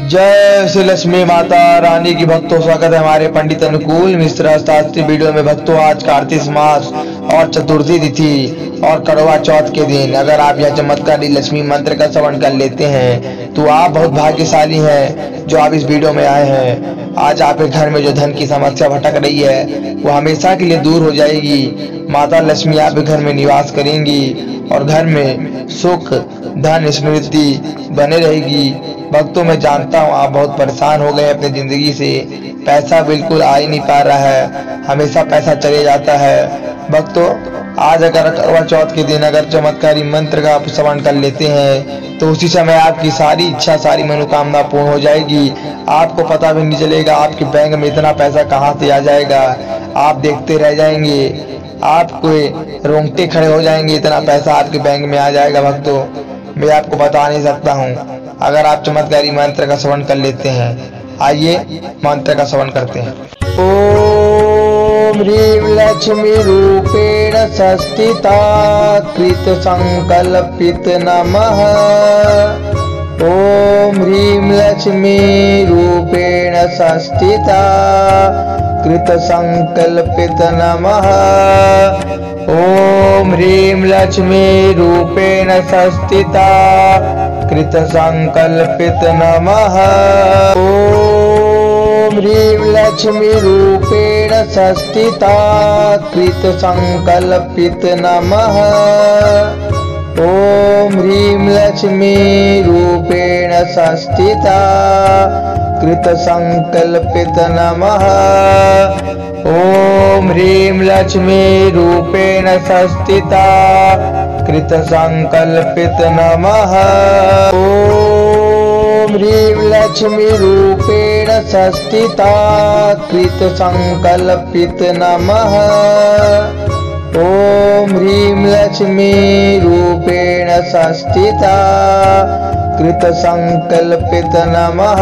जय श्री लक्ष्मी माता रानी की भक्तों, स्वागत है हमारे पंडित अनुकूल मिश्रा शास्त्री वीडियो में। भक्तों, आज कार्तिक मास और चतुर्थी तिथि और करवा चौथ के दिन अगर आप यह चमत्कारी लक्ष्मी मंत्र का श्रवण कर लेते हैं तो आप बहुत भाग्यशाली हैं जो आप इस वीडियो में आए हैं। आज आपके घर में जो धन की समस्या भटक रही है वो हमेशा के लिए दूर हो जाएगी। माता लक्ष्मी आपके घर में निवास करेंगी और घर में सुख धन समृद्धि बने रहेगी। भक्तों, मैं जानता हूँ आप बहुत परेशान हो गए अपनी जिंदगी से, पैसा बिल्कुल आ ही नहीं पा रहा है, हमेशा पैसा चले जाता है। भक्तों, आज अगर करवा चौथ के दिन अगर चमत्कारी मंत्र का आप श्रवण कर लेते हैं तो उसी समय आपकी सारी इच्छा सारी मनोकामना पूर्ण हो जाएगी। आपको पता भी नहीं चलेगा आपके बैंक में इतना पैसा कहाँ से आ जाएगा, आप देखते रह जाएंगे, आपको रोंगटे खड़े हो जाएंगे, इतना पैसा आपके बैंक में आ जाएगा। भक्तों, मैं आपको बता नहीं सकता हूँ अगर आप चमत्कारी मंत्र का श्रवण कर लेते हैं। आइए मंत्र का श्रवण करते हैं। ओम ह्रीं लक्ष्मी रूपेण संस्थिता कृत संकल्पित नमः। ओम ह्रीं लक्ष्मी रूपेण संस्थिता कृत संकल्पित नमः। ओम ह्रीं लक्ष्मी रूपेण संस्थिता कृत संकल्पित नमः। ओम ह्रीं लक्ष्मी रूपेण संस्थिता कृत संकल्पित नमः। ओम ह्रीं लक्ष्मी रूपेण संस्थिता कृत संकल्पित नमः। ओम ह्रीं लक्ष्मी रूपेण संस्थिता कृत संकल्पित नमः। ओम ह्रीं लक्ष्मी रूपेण संस्थिता कृत संकल्पित नमः। ओम ह्रीं लक्ष्मी रूपेण संस्थिता कृत संकल्पित नमः।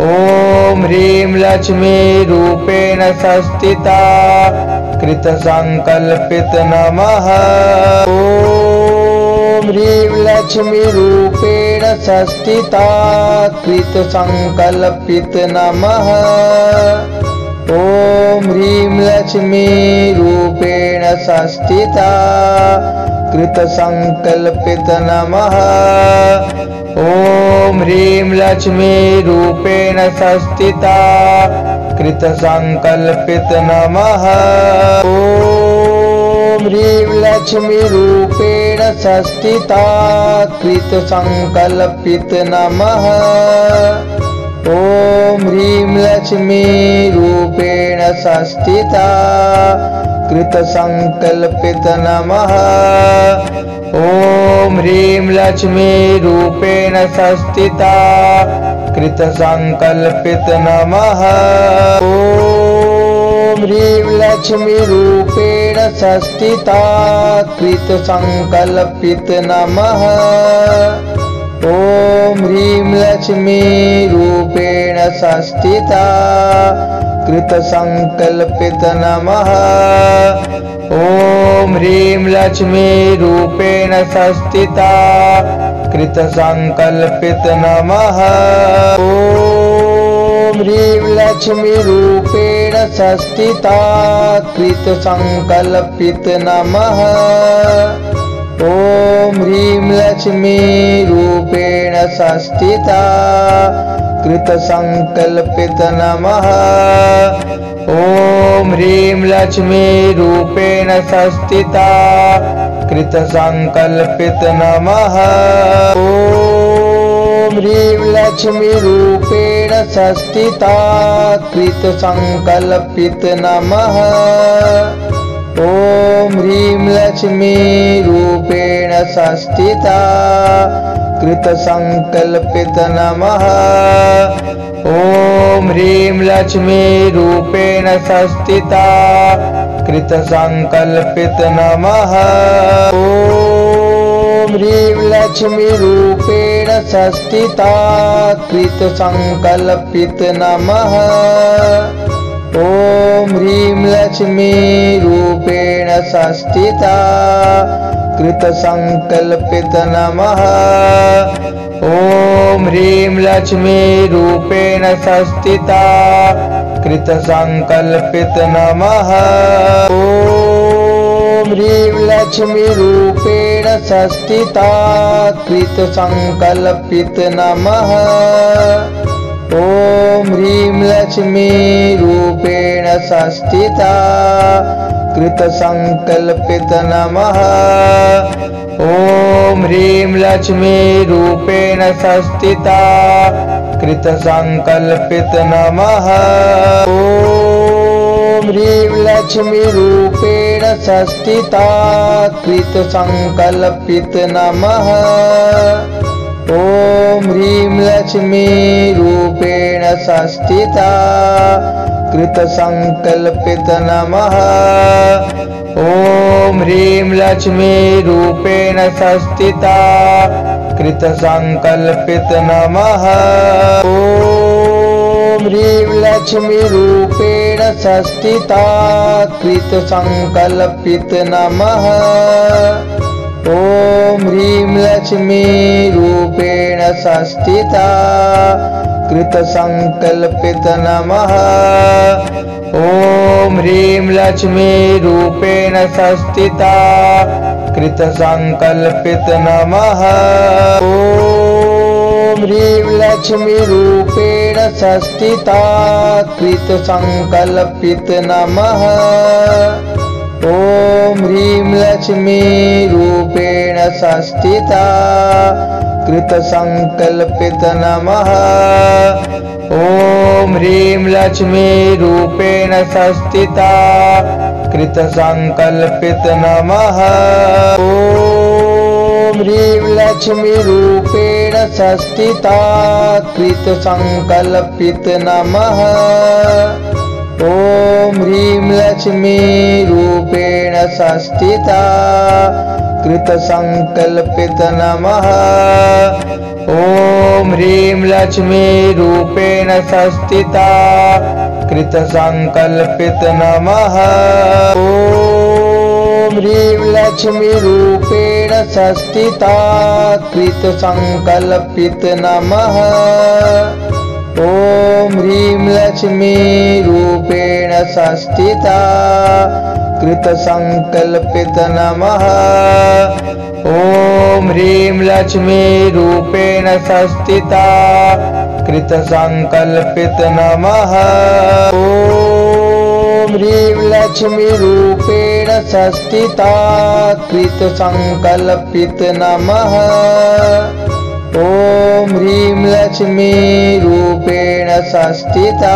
ओम ह्रीं लक्ष्मी रूपेण संस्थिता कृत संकल्पित नमः। ओम ह्रीं लक्ष्मी रूपेण संस्थिता कृत संकल्पित नमः। ओम ह्रीं लक्ष्मी रूपेण संस्थिता कृत संकल्पित नमः। ओम ह्रीं लक्ष्मी रूपेण संस्थिता कृत संकल्पित नमः। ओम ह्रीं लक्ष्मी रूपेण संस्थिता कृत संकल्पित नमः। ओम ह्रीं लक्ष्मी रूपेण संस्थिता कृत संकल्पित नमः। ओम ह्रीं लक्ष्मी रूपेण संस्थिता कृत संकल्पित नमः। ओम ह्रीं लक्ष्मी रूपेण संस्थिता कृत संकल्पित नमः। ओम ह्रीं लक्ष्मी रूपेण संस्थिता कृत संकल्पित नमः। ओम ह्रीं लक्ष्मी रूपेण संस्थिता कृत संकल्पित नमः। ओम ह्रीं लक्ष्मी रूपेण संस्थिता कृत संकल्पित नमः। ओम ह्रीं लक्ष्मी रूपेण संस्थिता कृत संकल्पित नमः। ओम ह्रीं लक्ष्मी रूपेण संस्थिता कृत संकल्पित नमः। ओम ह्रीं लक्ष्मी रूपेण संस्थिता कृत संकल्पित नमः। ओम ह्रीं लक्ष्मी रूपेण संस्थिता कृत संकल्पित नमः। ओम ह्रीं लक्ष्मी रूपेण संस्थिता कृत संकल्पित नमः। ओम ह्रीं लक्ष्मी रूपेण संस्थिता कृत संकल्पित नमः। ओम ह्रीं लक्ष्मी रूपेण संस्थिता कृतसङ्कल्पित नमः। ॐ ह्रीं लक्ष्मी रूपेण संस्थिता कृतसङ्कल्पित नमः। ॐ ह्रीं लक्ष्मी रूपेण संस्थिता कृतसङ्कल्पित नमः। ॐ ह्रीं लक्ष्मी रूपेण संस्थिता कृतसङ्कल्पित नमः। ॐ ह्रीं लक्ष्मी रूपेण संस्थिता कृतसङ्कल्पित नमः। ॐ ह्रीं लक्ष्मी रूपेण संस्थिता कृतसङ्कल्पित नमः। ॐ ह्रीं लक्ष्मी रूपेण संस्थिता कृतसङ्कल्पित नमः। ॐ ह्रीं लक्ष्मी रूपेण संस्थिता कृतसङ्कल्पित नमः। ॐ ह्रीं लक्ष्मी रूपेण संस्थिता कृतसङ्कल्पित नमः। ॐ ह्रीं लक्ष्मी रूपेण संस्थिता कृतसङ्कल्पित नमः। ॐ ह्रीं लक्ष्मी रूपेण संस्थिता कृतसङ्कल्पित नमः। ॐ ह्रीं लक्ष्मी रूपेण संस्थिता कृतसङ्कल्पित नमः। ॐ ह्रीं लक्ष्मी रूपेण संस्थिता कृतसङ्कल्पित नमः। ॐ ह्रीं लक्ष्मी रूपेण संस्थिता कृतसङ्कल्पित नमः। ॐ ह्रीं लक्ष्मी रूपेण संस्थिता कृतसङ्कल्पित नमः। ॐ ह्रीं लक्ष्मी रूपेण संस्थिता कृतसङ्कल्पित नमः। ॐ ह्रीं लक्ष्मी रूपेण संस्थिता कृतसङ्कल्पित नमः। ॐ ह्रीं लक्ष्मी रूपेण संस्थिता कृतसङ्कल्पित नमः। ॐ ह्रीं लक्ष्मी रूपेण संस्थिता कृतसङ्कल्पित नमः। ॐ ह्रीं लक्ष्मी रूपेण संस्थिता कृतसङ्कल्पित नमः। ॐ ह्रीं लक्ष्मी रूपेण संस्थिता कृतसङ्कल्पित नमः। ॐ ह्रीं लक्ष्मी रूपेण संस्थिता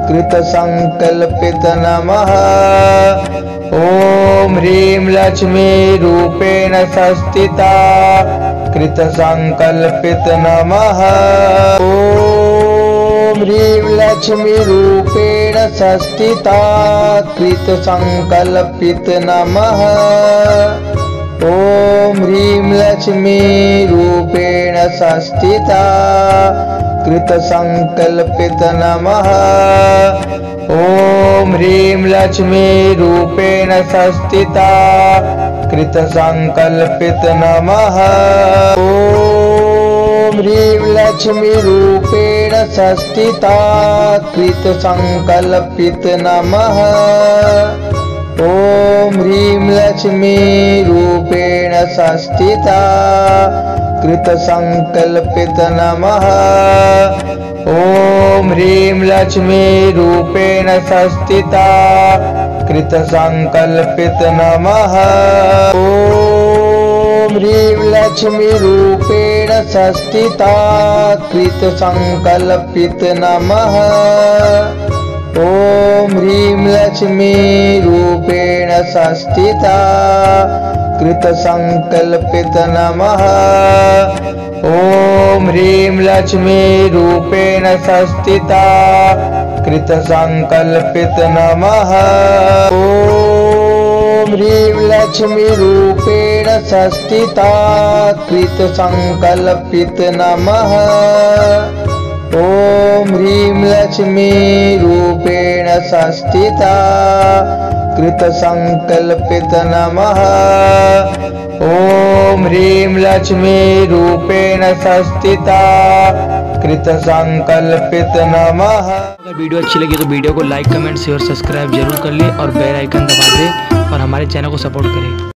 कृतसङ्कल्पित नमः। ॐ ह्रीं लक्ष्मी रूपेण संस्थिता कृतसङ्कल्पित नमः। ॐ ह्रीं लक्ष्मी रूपेण संस्थिता कृतसङ्कल्पित नमः। ॐ ह्रीं लक्ष्मी रूपेण संस्थिता कृतसङ्कल्पित नमः। ॐ ह्रीं लक्ष्मी रूपेण संस्थिता कृतसङ्कल्पित नमः। ॐ ह्रीं लक्ष्मी रूपेण संस्थिता कृतसङ्कल्पित नमः। ॐ ह्रीं लक्ष्मी रूपेण संस्थिता कृतसङ्कल्पित नमः। ॐ ह्रीं लक्ष्मी रूपेण संस्थिता कृतसङ्कल्पित नमः। ॐ ह्रीं लक्ष्मी रूपेण संस्थिता कृतसङ्कल्पित नमः। ॐ ह्रीं लक्ष्मी रूपेण संस्थिता कृतसङ्कल्पित नमः। ॐ ह्रीं लक्ष्मी रूपेण संस्थिता कृतसङ्कल्पित नमः। ॐ ह्रीं लक्ष्मी रूपेण संस्थिता कृतसङ्कल्पित नमः। ॐ ह्रीं लक्ष्मी रूपेण संस्थिता कृतसङ्कल्पित नमः। ह्रीं लक्ष्मी रूपेण संस्थिता कृत संकल्पित नमः। अगर वीडियो अच्छी लगी तो वीडियो को लाइक कमेंट शेयर सब्सक्राइब जरूर कर ले और बेल आइकन दबा दे और हमारे चैनल को सपोर्ट करें।